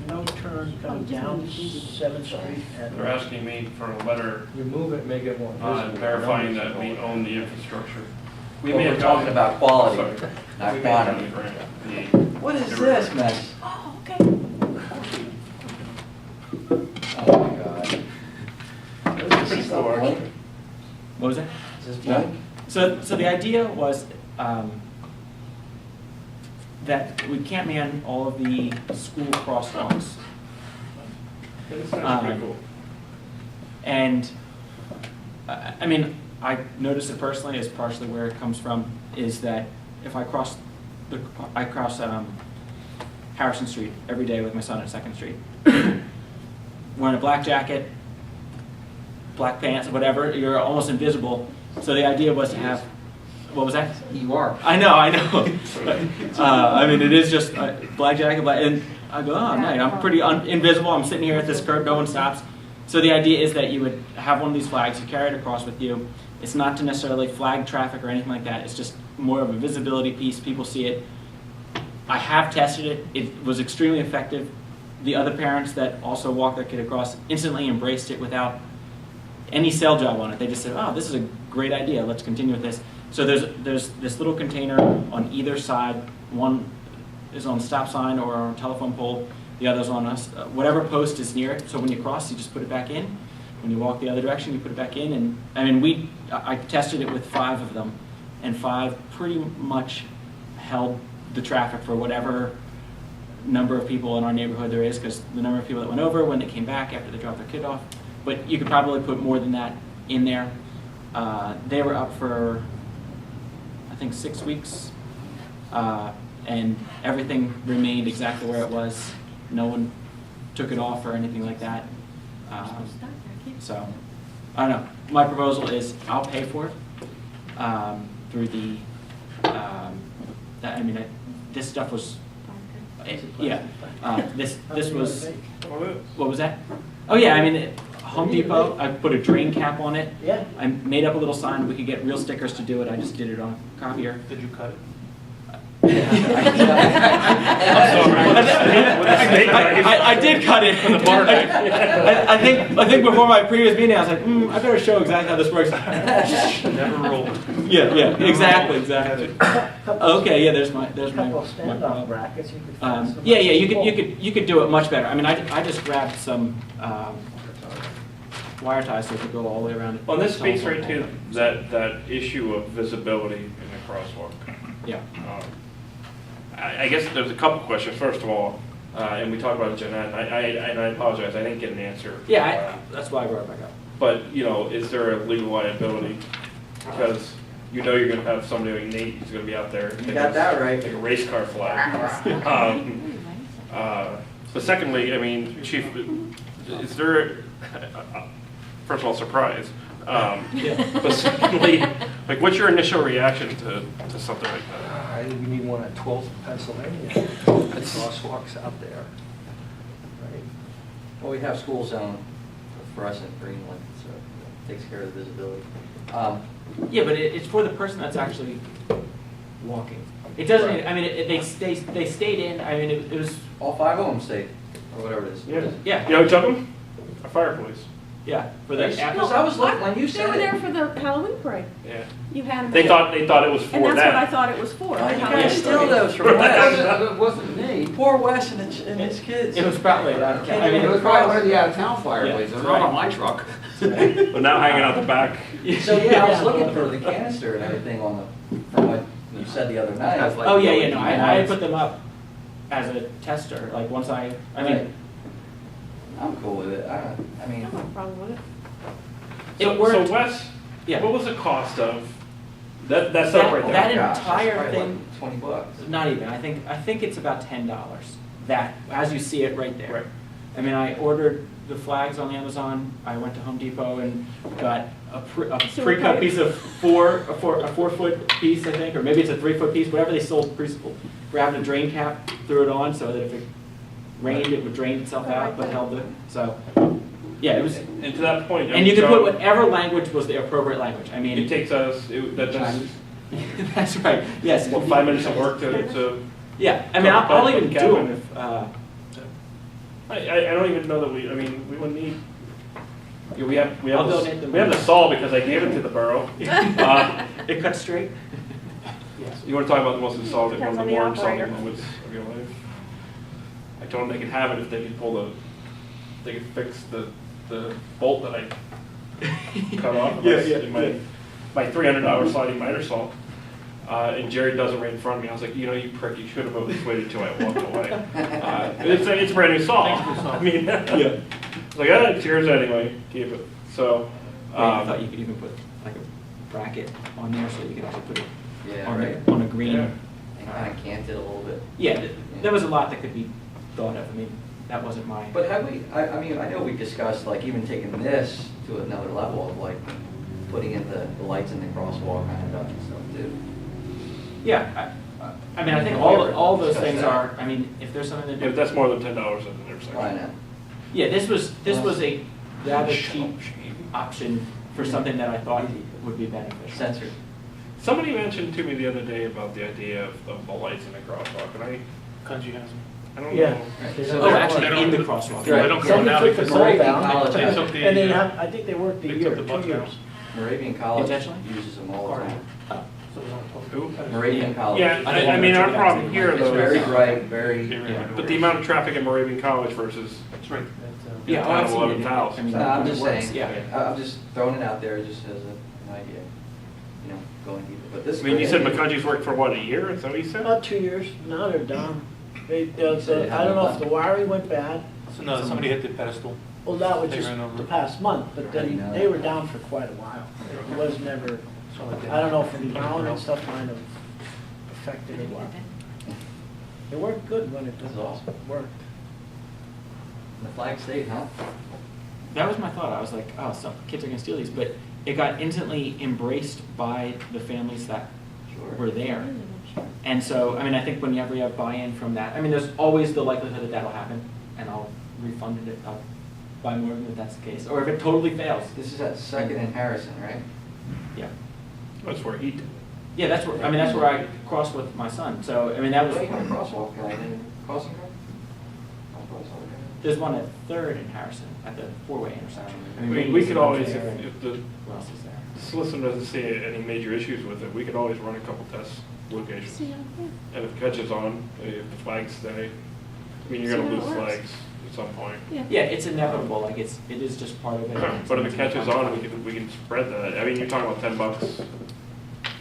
[SPEAKER 11] no turn coming
[SPEAKER 1] just
[SPEAKER 11] down
[SPEAKER 1] wanted to see.
[SPEAKER 11] 7th Street? and-
[SPEAKER 8] They're asking me for a letter
[SPEAKER 7] You move it, make it more visible.
[SPEAKER 8] verifying that we own the infrastructure. We
[SPEAKER 4] Well,
[SPEAKER 8] may
[SPEAKER 4] we're
[SPEAKER 8] have
[SPEAKER 4] talking
[SPEAKER 8] gotten-
[SPEAKER 4] about quality,
[SPEAKER 8] Sorry.
[SPEAKER 4] not
[SPEAKER 8] We may have
[SPEAKER 4] quantity.
[SPEAKER 8] gotten the grant.
[SPEAKER 4] What is this mess?
[SPEAKER 1] Oh, okay.
[SPEAKER 4] Oh my God. Is this
[SPEAKER 8] cool,
[SPEAKER 4] blink?
[SPEAKER 8] actually.
[SPEAKER 5] What was it?
[SPEAKER 4] Is this blink?
[SPEAKER 5] So the idea was that we can't man all of the school crosswalks.
[SPEAKER 8] It sounds pretty cool.
[SPEAKER 5] And, I mean, I noticed it personally, as partially where it comes from, is that if I cross Harrison Street every day with my son at 2nd Street. Wearing a black jacket, black pants, whatever, you're almost invisible. So the idea was to have, what was that?
[SPEAKER 4] You are.
[SPEAKER 5] I know. I mean, it is just black jacket, black, and I go, oh, nice. I'm pretty invisible. I'm sitting here at this curb, no one stops. So the idea is that you would have one of these flags, you carry it across with you. It's not to necessarily flag traffic or anything like that. It's just more of a visibility piece. People see it. I have tested it. It was extremely effective. The other parents that also walked their kid across instantly embraced it without any sell job on it. They just said, oh, this is a great idea. Let's continue with this. So there's this little container on either side. One is on the stop sign or on a telephone pole. The other's on us. Whatever post is near it. So when you cross, you just put it back in. When you walk the other direction, you put it back in. And I mean, I tested it with 5 of them, and 5 pretty much held the traffic for whatever number of people in our neighborhood there is, because the number of people that went over when they came back after they dropped their kid off. But you could probably put more than that in there. They were up for, I think, 6 weeks, and everything remained exactly where it was. No one took it off or anything like that. So, I don't know. My proposal is I'll pay for it through the, this stuff was, this was, what was that? Oh yeah, I mean, Home Depot, I put a drain cap on it.
[SPEAKER 11] Yeah.
[SPEAKER 5] I made up a little sign. We could get real stickers to do it. I just did it on a copier.
[SPEAKER 6] Did you cut it?
[SPEAKER 5] I did cut it. I think before my previous meeting, I was like, I better show exactly how this works.
[SPEAKER 6] Never rolled.
[SPEAKER 5] Yeah, exactly. Okay, yeah, there's my
[SPEAKER 11] Couple of stand-off brackets you could fasten them
[SPEAKER 5] yeah,
[SPEAKER 11] up.
[SPEAKER 5] you could do it much better. I mean, I just grabbed some wire ties so it could go all the way around.
[SPEAKER 8] Well, this speaks right to that issue of visibility in the crosswalk.
[SPEAKER 5] Yeah.
[SPEAKER 8] I guess there's a couple questions. First of all, and we talked about Jeanette, and I apologize, I didn't get an answer.
[SPEAKER 5] Yeah, that's why I brought it back up.
[SPEAKER 8] But, is there a legal liability? Because you're going to have somebody like Nate who's going to be out there.
[SPEAKER 4] You got that right.
[SPEAKER 8] Like a race car flag. But secondly, I mean, Chief, is there, first of all, surprise. But secondly, like, what's your initial reaction to something like that?
[SPEAKER 7] I think we need one at 12th Pennsylvania. Crosswalks out there. Right?
[SPEAKER 4] Well, we have school zone fluorescent Greenland, so it takes care of the visibility.
[SPEAKER 5] Yeah, but it's for the person that's actually walking. It doesn't.
[SPEAKER 4] Right.
[SPEAKER 5] I mean, they stayed in. I mean, it was.
[SPEAKER 4] All 5 of them stayed, or whatever it is.
[SPEAKER 5] Yeah.
[SPEAKER 8] You know who took them? A fire police.
[SPEAKER 5] Yeah, for the.
[SPEAKER 4] Because I was looking when you
[SPEAKER 1] They
[SPEAKER 4] said
[SPEAKER 1] were
[SPEAKER 4] it.
[SPEAKER 1] there for the Halloween parade.
[SPEAKER 8] Yeah.
[SPEAKER 1] You had them.
[SPEAKER 8] They thought it was for
[SPEAKER 1] And that's
[SPEAKER 8] that.
[SPEAKER 1] what I thought it was for.
[SPEAKER 4] Oh,
[SPEAKER 1] the
[SPEAKER 4] you
[SPEAKER 1] Halloween
[SPEAKER 4] guys steal
[SPEAKER 1] parade.
[SPEAKER 4] those from Wes.
[SPEAKER 10] It wasn't me.
[SPEAKER 4] Poor Wes and his kids.
[SPEAKER 5] It was probably. I mean,
[SPEAKER 10] It was probably one of the out-of-town fire
[SPEAKER 5] Yeah,
[SPEAKER 10] places. It was
[SPEAKER 5] right.
[SPEAKER 10] not on my truck.
[SPEAKER 8] But now hanging out the back.
[SPEAKER 4] So yeah, I was looking for the canister and everything from what you said the other night.
[SPEAKER 10] That's like-
[SPEAKER 5] Oh yeah. No, I put them up as a tester. Like once I mean.
[SPEAKER 4] Right. I'm cool with it. I
[SPEAKER 1] I
[SPEAKER 4] mean,
[SPEAKER 1] don't have a problem with it.
[SPEAKER 5] It worked.
[SPEAKER 8] So Wes,
[SPEAKER 5] Yeah.
[SPEAKER 8] what was the cost of that stuff right there?
[SPEAKER 5] That
[SPEAKER 4] gosh,
[SPEAKER 5] entire
[SPEAKER 4] that's probably
[SPEAKER 5] thing.
[SPEAKER 4] like $20.
[SPEAKER 5] Not even. I think it's about $10. That, as you see it right there.
[SPEAKER 8] Right.
[SPEAKER 5] I mean, I ordered the flags on Amazon. I went to Home Depot and got a pre-cut piece of a 4-foot piece, I think, or maybe it's a 3-foot piece, whatever they sold pre-sold. Grabbed a drain cap, threw it on so that if it rained, it would drain itself out, but held it. So, yeah, it was.
[SPEAKER 8] And to that point,
[SPEAKER 5] And you could
[SPEAKER 8] Joe,
[SPEAKER 5] put whatever language was the appropriate language. I mean,
[SPEAKER 8] it takes us that's
[SPEAKER 5] that's right. Yes.
[SPEAKER 8] 5 minutes of work to.
[SPEAKER 5] Yeah, I mean, I'll even do
[SPEAKER 8] Kevin.
[SPEAKER 5] them if.
[SPEAKER 8] I don't even know that we wouldn't need. Yeah, we have
[SPEAKER 5] I'll donate them.
[SPEAKER 8] we have the saw because I gave it to the borough.
[SPEAKER 5] It cuts straight.
[SPEAKER 8] You want to talk about the most insulting, one of
[SPEAKER 1] Depends
[SPEAKER 8] the
[SPEAKER 1] on the
[SPEAKER 8] more insulting
[SPEAKER 1] operator.
[SPEAKER 8] moments of your life? I told them they could have it if they could they could fix the bolt that I cut off of my $300 sliding miter saw. And Jerry does it right in front of me. I was like, you prick, you should have at least waited till I walked away. It's a brand new saw. I mean, yeah. I was like, it's yours anyway. Keep it. So,
[SPEAKER 5] I thought you could even put like a bracket on there so you could actually put it
[SPEAKER 4] Yeah,
[SPEAKER 5] on
[SPEAKER 4] right.
[SPEAKER 5] the, on a green.
[SPEAKER 8] Yeah.
[SPEAKER 4] And kind of canted a little bit.
[SPEAKER 5] Yeah, there was a lot that could be thought of. I mean, that wasn't my.
[SPEAKER 4] But have we, I mean, I know we discussed like even taking this to another level of like putting in the lights in the crosswalk kind of stuff and stuff too.
[SPEAKER 5] Yeah, I mean, I think
[SPEAKER 4] We
[SPEAKER 5] all,
[SPEAKER 4] ever
[SPEAKER 5] all those
[SPEAKER 4] discussed
[SPEAKER 5] things
[SPEAKER 4] that?
[SPEAKER 5] are, I mean, if there's something to
[SPEAKER 8] Yeah,
[SPEAKER 5] do.
[SPEAKER 8] that's more than $10 at the intersection.
[SPEAKER 4] I know.
[SPEAKER 5] Yeah, this was a rather cheap option for something that I thought would be beneficial.
[SPEAKER 4] Censored.
[SPEAKER 8] Somebody mentioned to me the other day about the idea of the lights in the crosswalk, and
[SPEAKER 6] Country house.
[SPEAKER 8] I don't
[SPEAKER 11] Yeah.
[SPEAKER 8] know.
[SPEAKER 11] They
[SPEAKER 4] So
[SPEAKER 11] don't-
[SPEAKER 5] Oh, actually,
[SPEAKER 6] They
[SPEAKER 5] in the
[SPEAKER 6] don't-
[SPEAKER 5] crosswalk.
[SPEAKER 6] They don't come
[SPEAKER 11] Somebody
[SPEAKER 6] now
[SPEAKER 11] took the
[SPEAKER 6] because
[SPEAKER 11] pole
[SPEAKER 4] Moravian
[SPEAKER 11] down,
[SPEAKER 4] College
[SPEAKER 6] They took the,
[SPEAKER 11] and they have, I think they worked a
[SPEAKER 6] they
[SPEAKER 11] year,
[SPEAKER 6] took the
[SPEAKER 11] 2
[SPEAKER 6] bus
[SPEAKER 11] years.
[SPEAKER 6] down.
[SPEAKER 4] Moravian College
[SPEAKER 5] Intentionally?
[SPEAKER 4] uses them all the time.
[SPEAKER 5] Oh.
[SPEAKER 8] Who?
[SPEAKER 4] Moravian College.
[SPEAKER 8] Yeah, I mean, our problem here
[SPEAKER 4] It's
[SPEAKER 8] though
[SPEAKER 4] very
[SPEAKER 8] is,
[SPEAKER 4] bright, very,
[SPEAKER 5] Yeah.
[SPEAKER 8] but the amount of traffic in Moravian College versus
[SPEAKER 6] That's right.
[SPEAKER 5] Yeah, oh,
[SPEAKER 8] town of
[SPEAKER 5] I've seen it.
[SPEAKER 8] 11,000.
[SPEAKER 5] I mean,
[SPEAKER 4] No, I'm
[SPEAKER 5] it
[SPEAKER 4] just
[SPEAKER 5] works,
[SPEAKER 4] saying,
[SPEAKER 5] Yeah.
[SPEAKER 4] I'm just throwing it out there just as an idea, you know, going deeper, but this.
[SPEAKER 8] I mean, you said McCudgey's worked for what, a year? Is that what you said?
[SPEAKER 11] About 2 years, now they're down. They,
[SPEAKER 4] So they
[SPEAKER 11] I don't know if
[SPEAKER 4] haven't
[SPEAKER 11] the wiring went bad,
[SPEAKER 6] So no, somebody hit the pedestal.
[SPEAKER 11] well, that was
[SPEAKER 6] They
[SPEAKER 11] just
[SPEAKER 6] ran over.
[SPEAKER 11] the past month, but then they were down for quite a while. It was never, I don't know if the ground and stuff might have affected it well. It worked good when it
[SPEAKER 4] That's awesome.
[SPEAKER 11] worked.
[SPEAKER 4] The flag state, huh?
[SPEAKER 5] That was my thought. I was like, oh, some kids are gonna steal these, but it got instantly embraced by the families that were there. And so, I mean, I think whenever you have buy-in from that, I mean, there's always the likelihood that that'll happen, and I'll refund it. I'll buy more of them if that's the case. Or if it totally fails.
[SPEAKER 4] This is at Second and Harrison, right?
[SPEAKER 5] Yeah.
[SPEAKER 8] That's where he did.
[SPEAKER 5] Yeah, that's where, I mean, that's where I crossed with my son. So, I mean, that was,
[SPEAKER 4] Wait, on a crosswalk, can I then crossing guard?
[SPEAKER 5] there's one at Third in Harrison, at the four-way intersection. I mean,
[SPEAKER 8] We
[SPEAKER 5] Randy's
[SPEAKER 8] could always,
[SPEAKER 5] there, and
[SPEAKER 8] if the
[SPEAKER 5] who else is there?
[SPEAKER 8] solicitor doesn't see any major issues with it, we could always run a couple test locations.
[SPEAKER 1] See how,
[SPEAKER 8] And if it catches on, if the flags stay, I mean, you're
[SPEAKER 1] See
[SPEAKER 8] gonna
[SPEAKER 1] how it
[SPEAKER 8] lose
[SPEAKER 1] works.
[SPEAKER 8] flags at some point.
[SPEAKER 1] yeah.
[SPEAKER 5] Yeah, it's inevitable. Like, it is just part of it.
[SPEAKER 8] But if it catches on, we can spread that. I mean, you're talking about $10,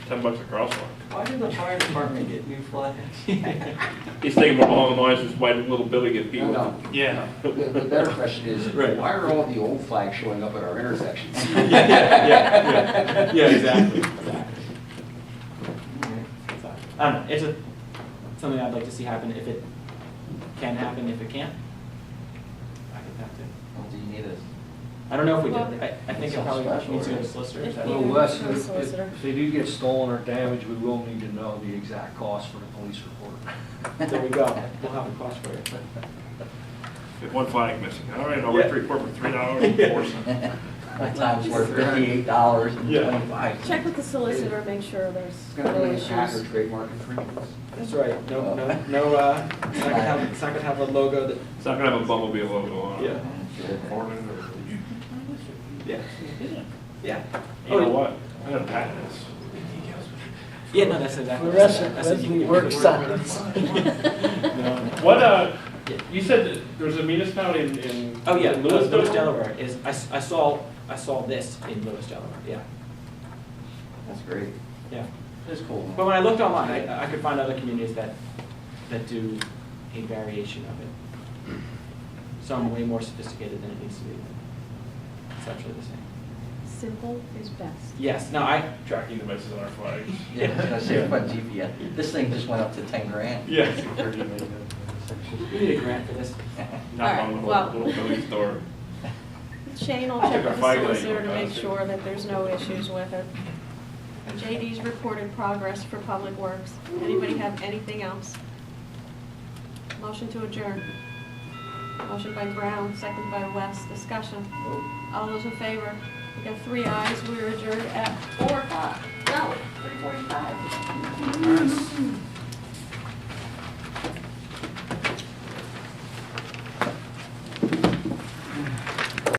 [SPEAKER 8] $10 a crosswalk.
[SPEAKER 4] Why did the fire department get new flags?
[SPEAKER 8] He's thinking more along the lines of why did little Billy get beat
[SPEAKER 10] No,
[SPEAKER 8] with
[SPEAKER 10] no.
[SPEAKER 8] it?
[SPEAKER 6] Yeah.
[SPEAKER 10] The better question is,
[SPEAKER 5] Right.
[SPEAKER 10] why are all the old flags showing up at our intersections?
[SPEAKER 5] Yeah, exactly. I don't know, it's something I'd like to see happen if it can happen. If it can't, I could have to.
[SPEAKER 4] Well, do you need a,
[SPEAKER 5] I don't know if we do.
[SPEAKER 1] Well,
[SPEAKER 5] I think it probably needs to go to solicitor. Is that-
[SPEAKER 1] Yeah.
[SPEAKER 7] Well, Wes,
[SPEAKER 1] for the
[SPEAKER 7] if
[SPEAKER 1] solicitor.
[SPEAKER 7] if they do get stolen or damaged, we will need to know the exact cost for the police report.
[SPEAKER 5] There we go. We'll have a cost for it.
[SPEAKER 8] If one flag missing, all right, I'll wait for report for $3 and 4 cents.
[SPEAKER 4] my time's worth $58.25.
[SPEAKER 1] Check with the solicitor, make sure there's
[SPEAKER 10] It's gonna
[SPEAKER 1] no
[SPEAKER 10] be a hacker
[SPEAKER 1] issues.
[SPEAKER 10] trademark infringement.
[SPEAKER 5] That's right. No, it's not gonna have a logo that.
[SPEAKER 8] It's not gonna have a Bumblebee logo on it.
[SPEAKER 5] Yeah.
[SPEAKER 8] Foreman or,
[SPEAKER 5] Yeah. Yeah.
[SPEAKER 8] you know what? I got a patent this.
[SPEAKER 5] Yeah, no, that's exactly.
[SPEAKER 11] Fluorescent
[SPEAKER 5] that's what you
[SPEAKER 11] Leslie
[SPEAKER 5] can
[SPEAKER 11] work
[SPEAKER 5] do.
[SPEAKER 11] signs.
[SPEAKER 5] No.
[SPEAKER 8] What, you said that there's a municipality in
[SPEAKER 5] Oh, yeah,
[SPEAKER 8] Lewis,
[SPEAKER 5] Lewis, Delaware is, I saw this in Lewis, Delaware, yeah,
[SPEAKER 4] That's great.
[SPEAKER 5] yeah.
[SPEAKER 4] That's cool.
[SPEAKER 5] But when I looked online, I could find other communities that do a variation of it. Some way more sophisticated than it needs to be. It's actually the same.
[SPEAKER 1] Simple is best.
[SPEAKER 5] Yes, no, I,
[SPEAKER 8] Tracking devices on our flags.
[SPEAKER 4] Yeah, I was gonna say, what GPS? This thing just went up to 10 grand.
[SPEAKER 8] Yeah.
[SPEAKER 5] we need a grant for this.
[SPEAKER 8] Knock on the
[SPEAKER 1] Alright,
[SPEAKER 8] little Billy's door.
[SPEAKER 1] Shane will
[SPEAKER 8] I'll
[SPEAKER 1] check
[SPEAKER 8] check our
[SPEAKER 1] with the
[SPEAKER 8] flag lighting
[SPEAKER 1] solicitor to
[SPEAKER 8] on
[SPEAKER 1] make
[SPEAKER 8] that, too.
[SPEAKER 1] sure that there's no issues with it. JD's reported progress for Public Works. Anybody have anything else? Motion to adjourn. Motion by Brown, second by West. Discussion. All those in favor? We got 3 ayes. We're adjourned at 4 o'clock. No, 3:45.